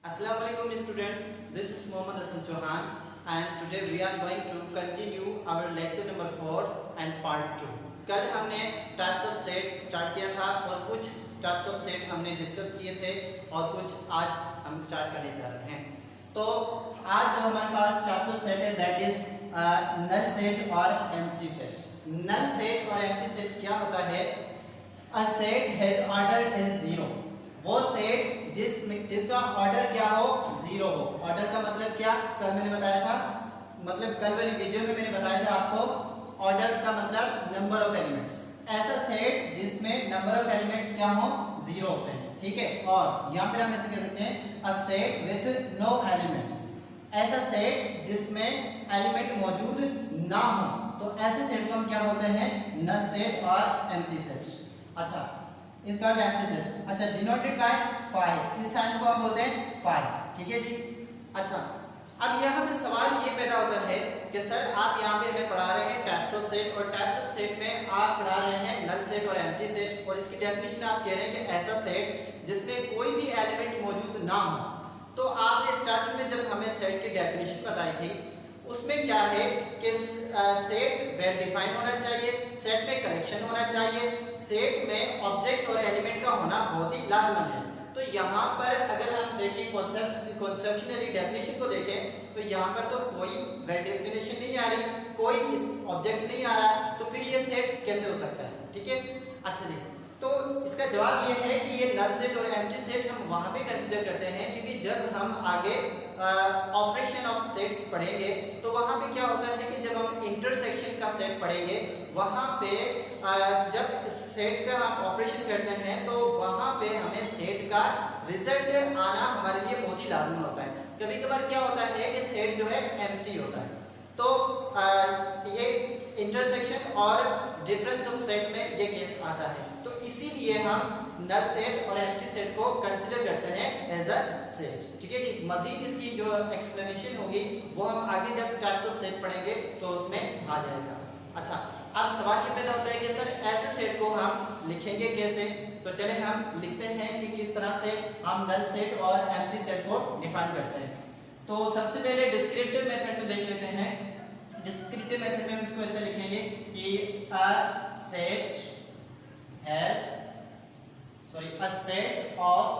Assalamualaikum students, this is Mohammad Hassan Chauhan and today we are going to continue our lecture number 4 and part 2. कल हमने types of set start किया था और कुछ types of set हमने discuss किए थे और कुछ आज हम स्टार्ट करने जा रहे हैं। तो आज जो हमारे पास टाइप्स ऑफ सेट है दैट इज नल सेट और एम्प्टी सेट। नल सेट और एम्प्टी सेट क्या होता है? A set has order is 0, वो सेट जिसका ऑर्डर क्या हो, 0 हो। ऑर्डर का मतलब क्या, कल मैंने बताया था, मतलब कल वाली वीडियो में मैंने बताया था आपको ऑर्डर का मतलब नंबर ऑफ एलिमेंट्स। ऐसा सेट जिसमें नंबर ऑफ एलिमेंट्स क्या हो, 0 होते हैं, ठीक है। और यहाँ पर हम ऐसे कह सकते हैं a set with no elements, ऐसा सेट जिसमें एलिमेंट मौजूद ना हो, तो ऐसे सेट को हम क्या बोलते हैं, नल सेट और एम्प्टी सेट। अच्छा, इसका एम्प्टी सेट, अच्छा डिनोटेड बाय 5, इस साइन को हम बोलते हैं 5, ठीक है जी। अच्छा, अब यहाँ पे सवाल ये पैदा होता है कि सर आप यहाँ पे हमें पढ़ा रहे हैं टाइप्स ऑफ सेट और टाइप्स ऑफ सेट में आप पढ़ा रहे हैं नल सेट और एम्प्टी सेट और इसकी डेफिनेशन आप कह रहे हैं कि ऐसा सेट जिसमें कोई भी एलिमेंट मौजूद ना हो। तो आपने स्टार्टिंग में जब हमें सेट की डेफिनेशन बताई थी उसमें क्या है कि सेट वेल डिफाइंड होना चाहिए, सेट में कलेक्शन होना चाहिए, सेट में ऑब्जेक्ट और एलिमेंट का होना बहुत ही लाजमी है। तो यहाँ पर अगर हम देखें कॉन्सेप्शनली डेफिनेशन को देखें तो यहाँ पर तो कोई वेल डेफिनेशन नहीं आ रही, कोई इस ऑब्जेक्ट नहीं आ रहा, तो फिर ये सेट कैसे हो सकता है, ठीक है। अच्छा जी, तो इसका जवाब ये है कि ये नल सेट और एम्प्टी सेट हम वहाँ पे कंसीडर करते हैं क्योंकि जब हम आगे ऑपरेशन ऑफ सेट्स पढ़ेंगे तो वहाँ पे क्या होता है कि जब हम इंटरसेक्शन का सेट पढ़ेंगे वहाँ पे जब सेट का हम ऑपरेशन करते हैं तो वहाँ पे हमें सेट का रिजल्ट आना हमारे लिए बहुत ही लाजमी होता है। कभी कभार क्या होता है कि सेट जो है एम्प्टी होता है, तो ये इंटरसेक्शन और डिफरेंस ऑफ सेट में ये केस आता है, तो इसीलिए हम नल सेट और एम्प्टी सेट को कंसीडर करते हैं एज अ सेट, ठीक है जी। मजीद इसकी जो एक्सप्लेनेशन होगी वो हम आगे जब टाइप्स ऑफ सेट पढ़ेंगे तो उसमें आ जाएगा। अच्छा, अब सवाल ये पैदा होता है कि सर ऐसे सेट को हम लिखेंगे कैसे, तो चले हम लिखते हैं कि किस तरह से हम नल सेट और एम्प्टी सेट को डिफाइन करते हैं। तो सबसे पहले डिस्क्रिप्टिव मेथड में देख लेते हैं। डिस्क्रिप्टिव मेथड में हम इसको ऐसे लिखेंगे कि a set of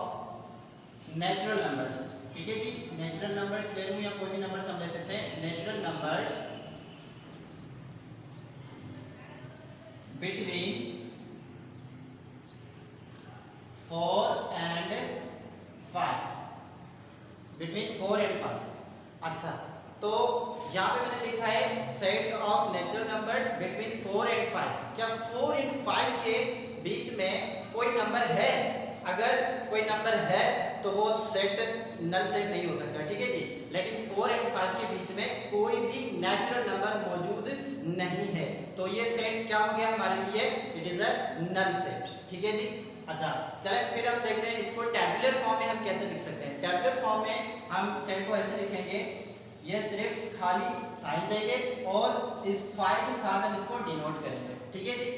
natural numbers, ठीक है जी। नेचुरल नंबर्स ले लूं या कोई भी नंबर्स हम ले सकते हैं। Natural numbers between 4 and 5, between 4 and 5। अच्छा, तो यहाँ पे मैंने लिखा है set of natural numbers between 4 and 5। क्या 4 and 5 के बीच में कोई नंबर है? अगर कोई नंबर है तो वो सेट नल सेट नहीं हो सकता, ठीक है जी। लेकिन 4 and 5 के बीच में कोई भी नेचुरल नंबर मौजूद नहीं है, तो ये सेट क्या हो गया हमारे लिए, it is a null set, ठीक है जी। अच्छा, चलिए फिर हम देखते हैं इसको टैबुलर फॉर्म में हम कैसे लिख सकते हैं। टैबुलर फॉर्म में हम सेट को ऐसे लिखेंगे, ये सिर्फ खाली साइन देंगे और इस 5 के साथ हम इसको डिनोट करेंगे, ठीक है जी।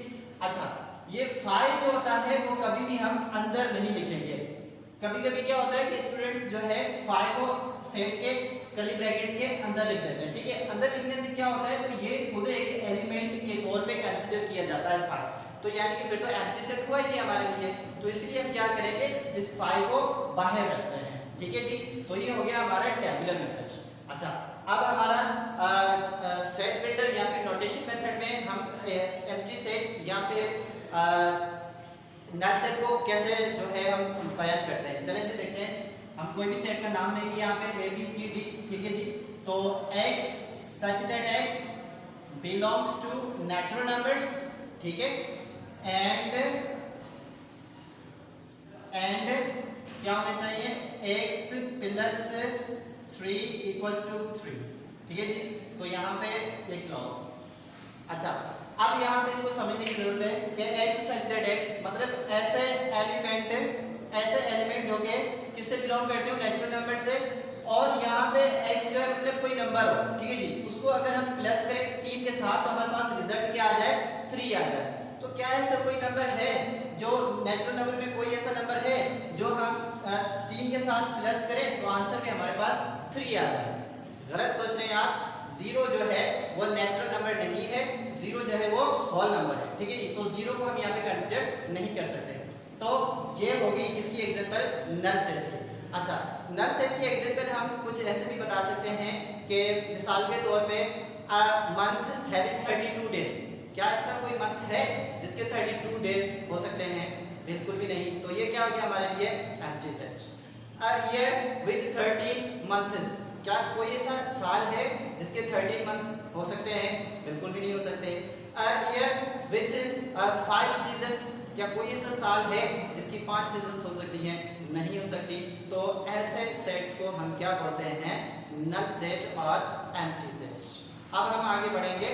अच्छा, ये 5 जो होता है वो कभी भी हम अंदर नहीं लिखेंगे। कभी कभी क्या होता है कि स्टूडेंट्स जो है 5 को सेट के कर्ली ब्रैकेट्स के अंदर लिख देते हैं, ठीक है। अंदर लिखने से क्या होता है, तो ये खुद एक एलिमेंट के तौर पे कंसीडर किया जाता है 5, तो यानी कि फिर तो एम्प्टी सेट हुआ ही नहीं हमारे लिए, तो इसलिए हम क्या करेंगे, इस 5 को बाहर रखते हैं, ठीक है जी। तो ये हो गया हमारा टैबुलर मेथड। अच्छा, अब हमारा सेट बिल्डर या फिर नोटेशन मेथड में हम एम्प्टी सेट या फिर नल सेट को कैसे जो है हम बयान करते हैं। चलें जी देखते हैं। हम कोई भी सेट का नाम लेंगे यहाँ पे ए बी सी डी, ठीक है जी। तो x such that x belongs to natural numbers, ठीक है, एंड क्या होना चाहिए, x प्लस 3 इक्वल्स टू 3, ठीक है जी। तो यहाँ पे एक क्लॉज। अच्छा, अब यहाँ पे इसको समझने की जरूरत है कि x सच दैट x मतलब ऐसे एलिमेंट हो गए किससे बिलोंग करते हो, नेचुरल नंबर से, और यहाँ पे x जो है मतलब कोई नंबर हो, ठीक है जी। उसको अगर हम प्लस करें 3 के साथ तो हमारे पास रिजल्ट क्या आ जाए, 3 आ जाए। तो क्या ऐसा कोई नंबर है जो नेचुरल नंबर में कोई ऐसा नंबर है जो हम 3 के साथ प्लस करें तो आंसर 3 आ जाए। गलत सोच रहे हैं आप, 0 जो है वो नेचुरल नंबर नहीं है, 0 जो है वो होल नंबर है, ठीक है। तो 0 को हम यहाँ पे कंसिडर नहीं कर सकते। तो ये होगी किसकी एग्जांपल, नल सेट की। अच्छा, नल सेट की एग्जांपल हम कुछ ऐसे भी बता सकते हैं कि मिसाल के तौर पे मंथ हैविंग 32 डेज। क्या ऐसा कोई मंथ है जिसके 32 डेज हो सकते हैं? बिल्कुल भी नहीं। तो ये क्या हो गया हमारे लिए, empty set. Year with 13 months, क्या कोई ऐसा साल है जिसके 13 मंथ हो सकते हैं? बिल्कुल भी नहीं हो सकते। ईयर विद 5 सीजन्स, क्या कोई ऐसा साल है जिसकी 5 सीजन्स हो सकती हैं? नहीं हो सकती। तो ऐसे सेट्स को हम क्या बोलते हैं, नल सेट और एम्प्टी सेट। अब हम आगे बढ़ेंगे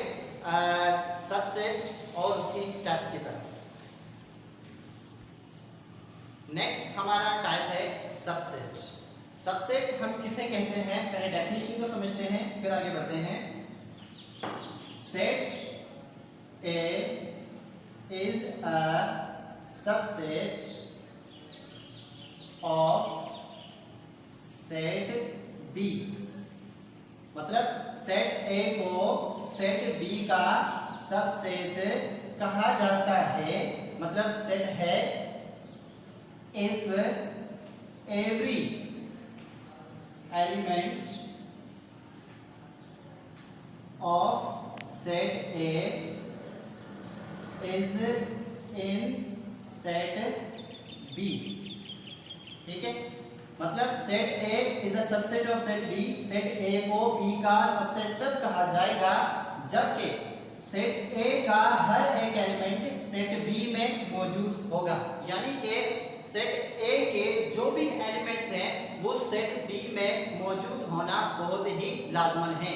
सबसेट और उसकी टाइप्स की तरफ। नेक्स्ट हमारा टाइप है सबसेट। सबसेट हम किसे कहते हैं, पहले डेफिनेशन को समझते हैं फिर आगे बढ़ते हैं। Set A is a subset of set B. मतलब सेट ए को सेट बी का सबसेट कहा जाता है। मतलब सेट है if every element of set A is in set B, ठीक है। मतलब set A is a subset of set B, set A को B का सबसेट तब कहा जाएगा जबकि सेट A का हर एक एलिमेंट सेट B में मौजूद होगा। यानी कि सेट A के जो भी एलिमेंट्स हैं वो सेट B में मौजूद होना बहुत ही लाजमन है।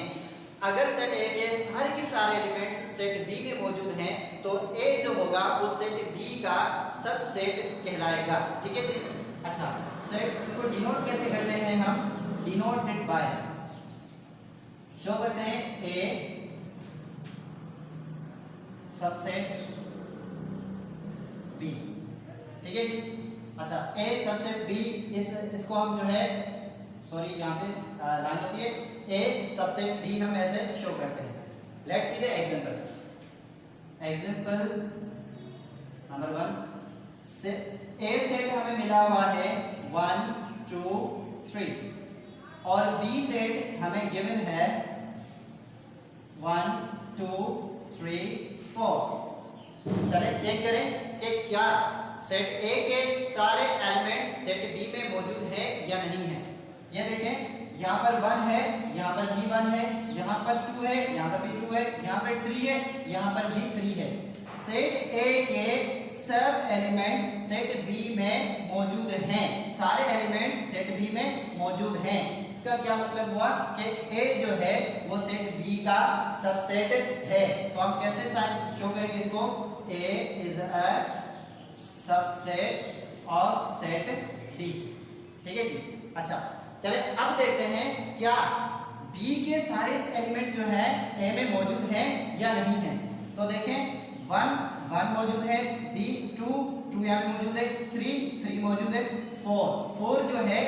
अगर सेट A के सारे के सारे एलिमेंट्स सेट B में मौजूद हैं तो A जो होगा वो सेट B का सबसेट कहलाएगा, ठीक है जी। अच्छा, सेट इसको डिनोट कैसे करते हैं हम, डिनोटेड बाय, शो करते हैं A सबसेट B, ठीक है जी। अच्छा, A सबसेट B, इसको हम जो है, सॉरी यहाँ पे लाइन होती है, A सबसेट B हम ऐसे शो करते हैं। Let's see the examples. Example number 1, A set हमें मिला हुआ है 1 2 3 और B सेट हमें गिवन है 1 2 3 4। चले चेक करें कि क्या सेट A के सारे एलिमेंट्स सेट B में मौजूद है या नहीं है। ये देखें, यहाँ पर 1 है, यहाँ पर भी 1 है, यहाँ पर 2 है, यहाँ पर भी 2 है, यहाँ पर 3 है, यहाँ पर भी 3 है। सेट A के सब एलिमेंट सेट B में मौजूद हैं, सारे एलिमेंट्स सेट B में मौजूद हैं। इसका क्या मतलब हुआ कि A जो है वो सेट B का सबसेट है। तो हम कैसे शो करेंगे इसको, A is a subset of set D, ठीक है जी। अच्छा, चले अब देखते हैं क्या B के सारे एलिमेंट्स जो है A में मौजूद हैं या नहीं है। तो देखें, 1 मौजूद है, B 2 यहाँ पे मौजूद है, 3 मौजूद है, 4 जो है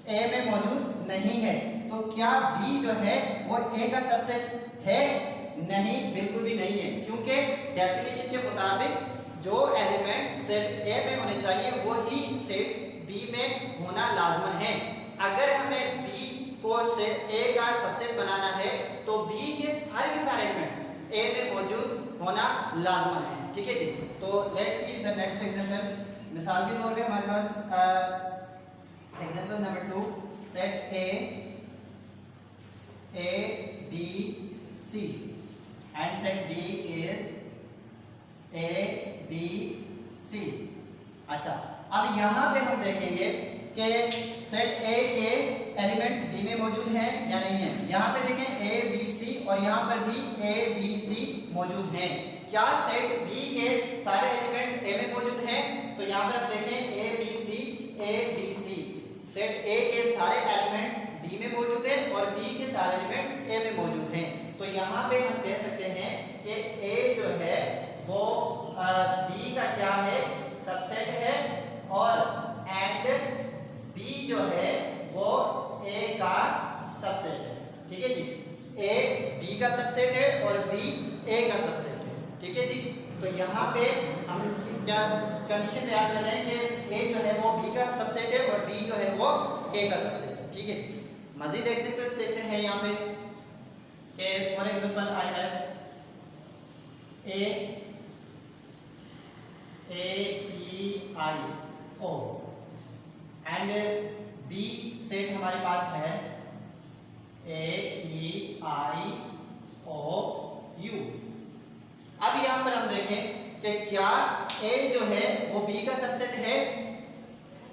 A में मौजूद नहीं है। तो क्या B जो है वो A का सबसेट है? नहीं, बिल्कुल भी नहीं है, क्योंकि डेफिनेशन के मुताबिक जो एलिमेंट सेट A में होने चाहिए वो ही सेट B में होना लाजमन है। अगर हमें B को सेट A का सबसेट बनाना है तो B के सारे एलिमेंट्स A में मौजूद होना लाजमन है, ठीक है जी। तो let's see the next example. मिसाल के तौर पे हमारे पास example number 2, set A B C and set B is A B C। अच्छा, अब यहाँ पे हम देखेंगे कि सेट A के एलिमेंट्स B में मौजूद हैं या नहीं है। यहाँ पे देखें A B C और यहाँ पर भी A B C मौजूद हैं। क्या सेट B के सारे एलिमेंट्स A में मौजूद हैं? तो यहाँ पर आप देखें A B C, set A के सारे एलिमेंट्स B में मौजूद हैं और B के सारे एलिमेंट्स A में मौजूद हैं। तो यहाँ पे हम कह सकते हैं कि A जो है वो B का क्या है, सबसेट है, और एंड B जो है वो A का ए का सबसेट है। ठीक है जी, तो यहाँ पे हम क्या कंडीशन याद कर रहे हैं कि ए जो है वो बी का सबसेट है और बी जो है वो ए का सबसेट है। ठीक है, मजीद एग्जांपल्स देखते हैं यहाँ पे कि for example I have A E I O and B set हमारे पास है ए ई आई ओ यू। अब यहाँ पर हम देखें कि क्या ए जो है वो बी का सबसेट है।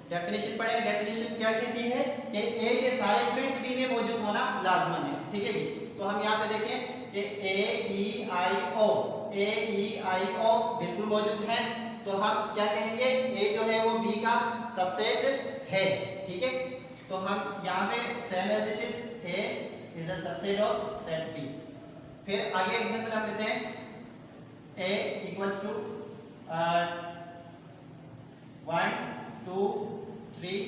डेफिनेशन पढ़ेंगे, डेफिनेशन क्या कहती है कि ए के सारे एलिमेंट्स बी में मौजूद होना लाजमन है। ठीक है जी, तो हम यहाँ पे देखें कि ए ई आई ओ बिल्कुल मौजूद है, तो हम क्या कहेंगे ए जो है वो बी का सबसेट है। ठीक है, तो हम यहाँ पे same as it is A is a subset of set B. फिर आगे एग्जांपल हम लेते हैं ए इक्वल्स टू 1 2 3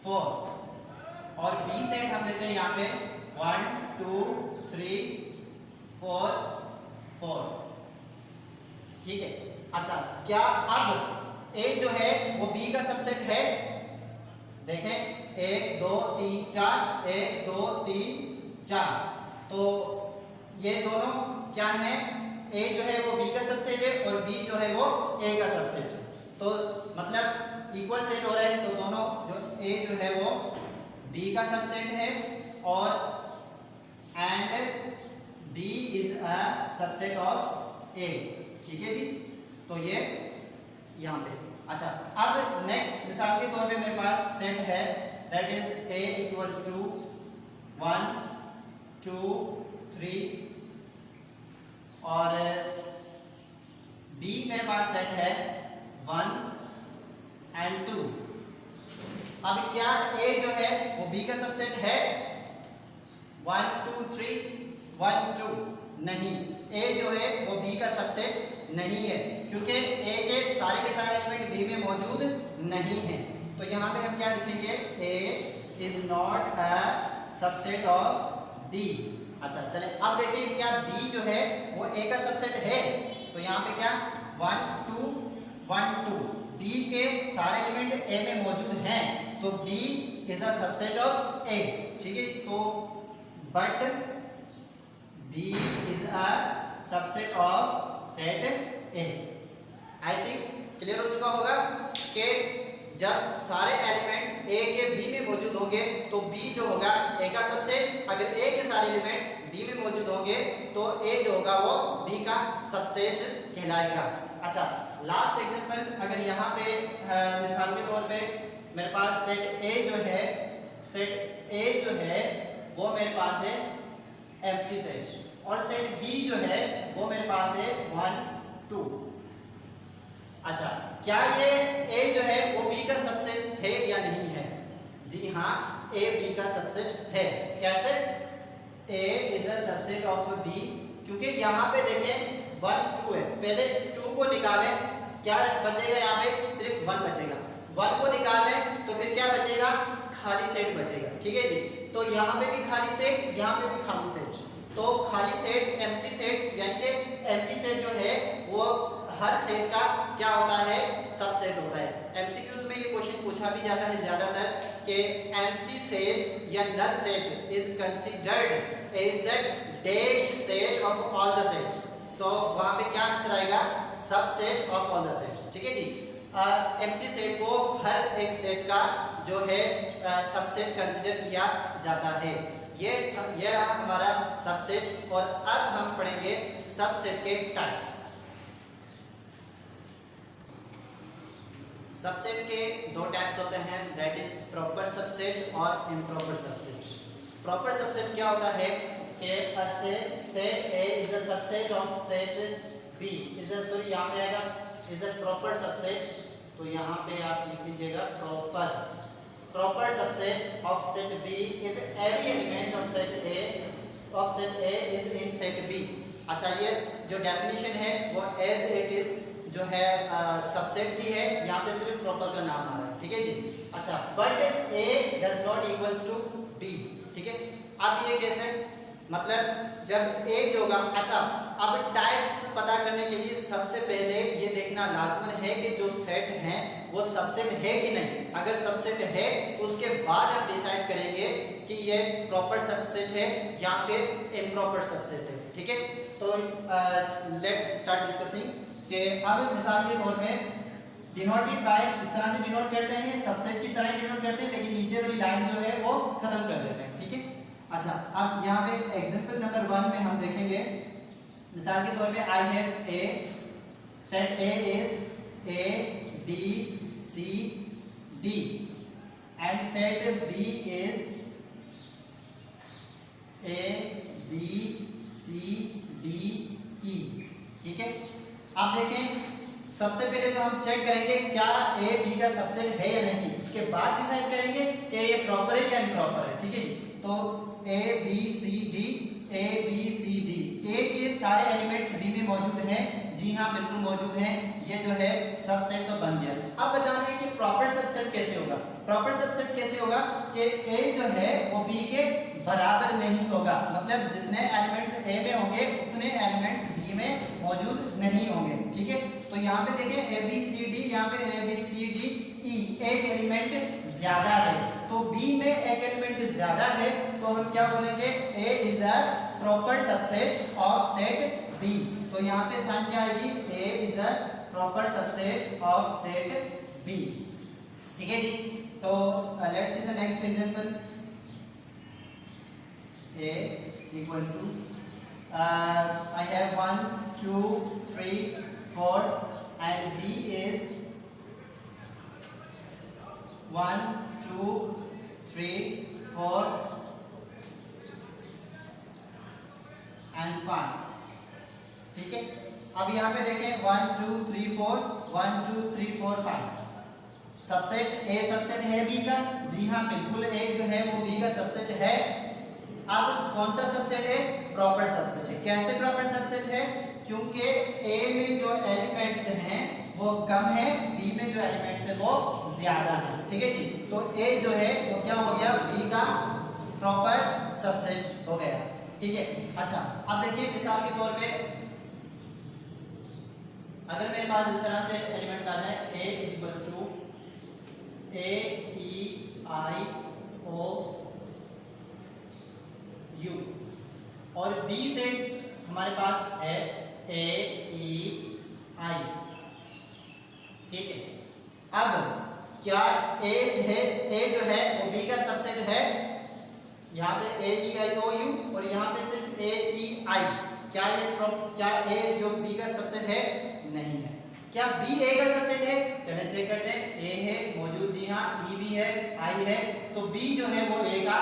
4 और बी सेट हम लेते हैं यहाँ पे 1 2 3 4 4। ठीक है, अच्छा क्या अब ए जो है वो बी का सबसेट है? देखें 1 2 3 4 1 2 3 4, तो ये दोनों क्या है, ए जो है वो बी का सबसेट है और बी जो है वो ए का सबसेट है। तो मतलब इक्वल सेट हो रहा है, तो दोनों जो ए जो है वो बी का सबसेट है और and B is a subset of A. ठीक है जी, तो ये यहाँ पे। अच्छा, अब नेक्स्ट मिसाल के तौर पे मेरे पास सेट है that is A equals to 1 2 3 और बी मेरे पास सेट है 1 एंड 2। अब क्या ए जो है वो बी का सबसेट है? 1 2 3 1 2 नहीं, ए जो है वो बी का सबसेट नहीं है क्योंकि ए के सारे एलिमेंट बी में मौजूद नहीं है। तो यहाँ पे हम क्या लिखेंगे, A is not a subset of B. अच्छा चले, अब देखिए क्या बी जो है वो ए का सबसेट है? तो यहाँ पे क्या 1 2 1 2 बी के सारे एलिमेंट ए में मौजूद हैं, तो B is a subset of A. ठीक है, तो but B is a subset of set A. I think clear हो चुका होगा कि जब सारे एलिमेंट्स ए के बी में मौजूद होंगे तो बी जो होगा ए का सबसेट, अगर ए के सारे एलिमेंट्स बी में मौजूद होंगे तो ए जो होगा वो बी का सबसेट कहलाएगा। अच्छा, लास्ट एग्जांपल अगर यहाँ पे मिसाल के तौर पे मेरे पास सेट ए जो है, सेट ए जो है वो मेरे पास है एम्प्टी सेट और सेट बी जो है वो मेरे पास है 1 2। अच्छा, क्या ये ए जो है वो बी का सबसेट है या नहीं है? जी हाँ, ए बी का सबसेट है। कैसे? A is a subset of B, क्योंकि यहाँ पे देखें 1 2 है, पहले 2 को निकालें, क्या बचेगा यहाँ पे? सिर्फ 1 बचेगा। 1 को निकालें तो फिर क्या बचेगा? खाली सेट बचेगा। ठीक है जी, तो यहाँ पे भी खाली सेट, यहाँ पे भी खाली सेट, तो खाली सेट एम्प्टी सेट, यानी कि एम्प्टी सेट जो है वो हर सेट का क्या होता है? सबसेट होता है। एमसीक्यूज में ये क्वेश्चन पूछा भी जाता है ज्यादातर कि एम्प्टी सेट या null set is considered as the dash set of all the sets, तो वहां पे क्या आंसर आएगा? Subset of all the sets. ठीक है जी, एम्प्टी सेट को हर एक सेट का जो है सबसेट कंसीडर किया जाता है। ये रहा हमारा सबसेट, और अब हम पढ़ेंगे सबसेट के टाइप्स। सबसेट के दो टाइप्स होते हैं, दैट इज प्रॉपर सबसेट और इम्प्रॉपर सबसेट। प्रॉपर सबसेट क्या होता है कि set A is a subset of set B is a, sorry यहाँ पे आएगा इज अ प्रॉपर सबसेट, तो यहाँ पे आप लिख लीजिएगा proper subset of set B if every element of set A is in set B. अच्छा, ये जो डेफिनेशन है वो एज इट इज जो है सबसेट दी है, यहाँ पे सिर्फ प्रॉपर का नाम आ रहा है। ठीक है जी। अच्छा, but A does not equals to B. ठीक है। अब ये कैसे, मतलब जब एज होगा, अच्छा अब टाइप्स पता करने के लिए सबसे पहले ये देखना लाजमन है कि जो सेट हैं वो सबसेट है कि नहीं। अगर सबसेट है तो उसके बाद हम डिसाइड करेंगे कि ये प्रॉपर सबसेट है या फिर इम्प्रॉपर सबसेट है, ठीक है। तो लेट स्टार्ट डिस्कसिंग कि अब मिसाल के तौर पे डिनोटेड बाय इस तरह से डिनोट करते हैं, सबसेट की तरह डिनोट करते हैं, लेकिन नीचे वाली लाइन जो है वो खत्म कर देते हैं, ठीक है। अच्छा अब यहाँ पे एग्जांपल नंबर 1 में हम देखेंगे, मिसाल के तौर पे I have A, set A is A B C D and set B is A B C D E, ठीक है। आप देखें सबसे पहले तो हम चेक करेंगे क्या ए बी का सबसेट है या नहीं, उसके बाद डिसाइड करेंगे कि ये प्रॉपर है या इम्प्रॉपर है, ठीक है। तो A B C D, A B C D, A के सारे एलिमेंट्स बी में मौजूद हैं, जी हाँ बिल्कुल मौजूद हैं, ये जो है सबसेट तो बन गया। अब बताना है कि प्रॉपर सबसेट कैसे होगा। प्रॉपर सबसेट कैसे होगा कि ए जो है वो बी के बराबर नहीं होगा, मतलब जितने एलिमेंट्स ए में होंगे उतने एलिमेंट्स बी में मौजूद नहीं होंगे, ठीक है। तो यहाँ पे देखें ए बी सी डी, यहाँ पे ए बी सी डी ई, एक एलिमेंट ज्यादा है, तो बी में एक एलिमेंट ज्यादा है, तो हम क्या बोलेंगे, A is a proper subset of set B. तो यहाँ पे साइन क्या आएगी, A is a proper subset of set B, ठीक है जी। तो let's see the next example, a equals to I have 1 2 3 4 and b is 1 2 3 4 and 5, ठीक है। अब यहाँ पे देखें 1 2 3 4 1 2 3 4 5, सबसेट ए सबसेट है बी का, जी हाँ बिल्कुल ए जो है वो बी का सबसेट है। अब कौन सा सबसेट है, प्रॉपर सबसेट है। कैसे प्रॉपर सबसेट है, क्योंकि ए में जो एलिमेंट्स हैं वो कम है, बी में जो एलिमेंट्स है वो ज्यादा है, ठीक है जी। तो ए जो है वो क्या हो गया, बी का प्रॉपर सबसेट हो गया, ठीक है। अच्छा अब देखिए मिसाल के तौर पे अगर मेरे पास इस तरह से एलिमेंट्स आ जाए, a is equals to A E I O U और B सेट हमारे पास है ए ई आई, ठीक है। अब क्या ए है, ए जो है वो B का सबसेट है, यहाँ पे ए ई आई ओ यू और यहाँ पे सिर्फ ए ई आई, क्या ए जो B का सबसेट है, नहीं है। क्या B A का सबसेट है, चलिए चेक करते हैं, A है मौजूद, जी हाँ, E भी है, I है, तो B जो है वो A का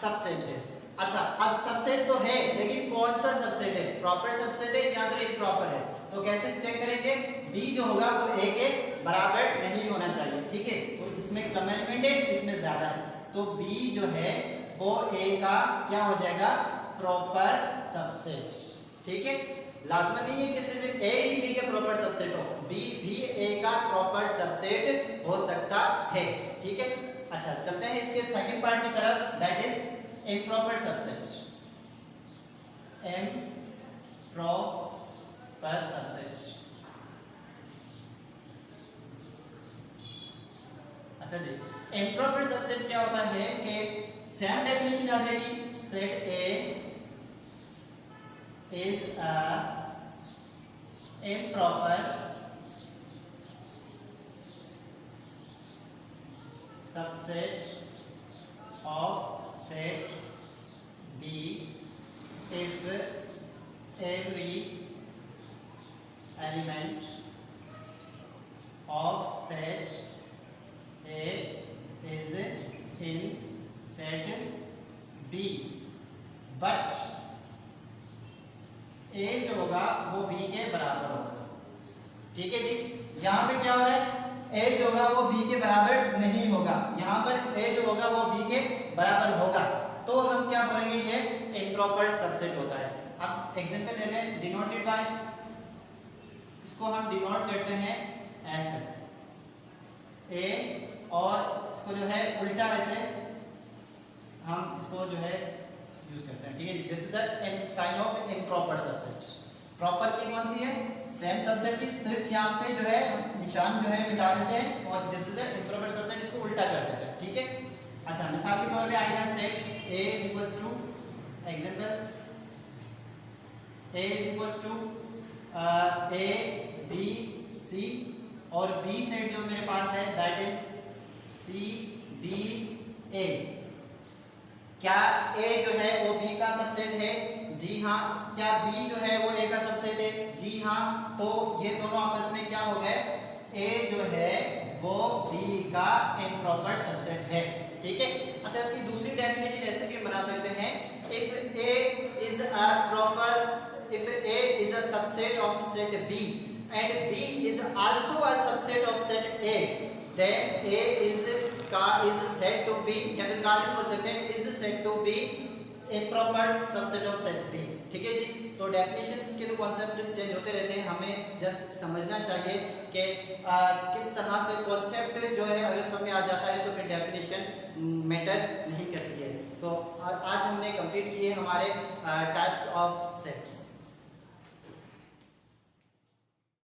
सबसेट है। अच्छा अब सबसेट तो है लेकिन कौन सा सबसेट है, प्रॉपर सबसेट है या फिर इम्प्रॉपर है। तो कैसे चेक करेंगे, बी जो होगा वो ए के बराबर नहीं होना चाहिए, ठीक है। तो इसमें कम एलिमेंट है, इसमें ज्यादा है, तो बी जो है वो ए का क्या हो जाएगा, प्रॉपर सबसेट, ठीक है। लाजमी नहीं है कि सिर्फ ए ही बी के प्रॉपर सबसेट हो, बी भी ए का प्रॉपर सबसेट हो सकता है, ठीक है। अच्छा चलते हैं इसके सेकंड पार्ट की तरफ, that is improper subset, improper subset। अच्छा जी, improper subset क्या होता है कि सेम डेफिनेशन आ जाएगी, set A is a improper subset of set B if every element of set A is in set B but A जो होगा वो B के बराबर होगा, ठीक है जी। यहाँ पे क्या हो रहा है, A जो होगा वो B के बराबर नहीं होगा, यहाँ पर A जो होगा वो B के बराबर होगा, तो हम क्या बोलेंगे, ये इम्प्रॉपर सबसेट होता है। अब एग्जांपल ले लें, डिनोटेड बाय, इसको हम डिनोट करते हैं ऐसे, A और इसको जो है उल्टा वैसे हम इसको जो है यूज करते हैं, ठीक है। This is a sign of improper subset. Proper की कौन सी है, सेम सबसेट की, सिर्फ यहाँ से जो है निशान जो है मिटा देते हैं और this is a improper subset, इसको उल्टा कर देते हैं, ठीक है। अच्छा, मिसाल के तौर पे I have set A is equals to examples A is equals to A B C और B सेट जो मेरे पास है that is C B A। क्या A जो है वो B का सबसेट है? जी हाँ। क्या B जो है वो A का सबसेट है? जी हाँ। तो ये दोनों आपस में क्या हो गए, A जो है वो B का इम्प्रॉपर सबसेट है, ठीक है। अच्छा, इसकी दूसरी डेफिनेशन ऐसे भी बना सकते हैं, if A is a proper, if A is a subset of set B and B is also a subset of set A, then A is said to be, या फिर का बोल सकते हैं is said to be improper subset of set B, ठीक है जी। तो डेफिनेशंस के जो कॉन्सेप्ट चेंज होते रहते हैं, हमें जस्ट समझना चाहिए कि किस तरह से कॉन्सेप्ट जो है अगर समझ आ जाता है तो फिर डेफिनेशन मैटर नहीं करती है। तो आज हमने कंप्लीट किए हमारे टाइप्स ऑफ सेट्स।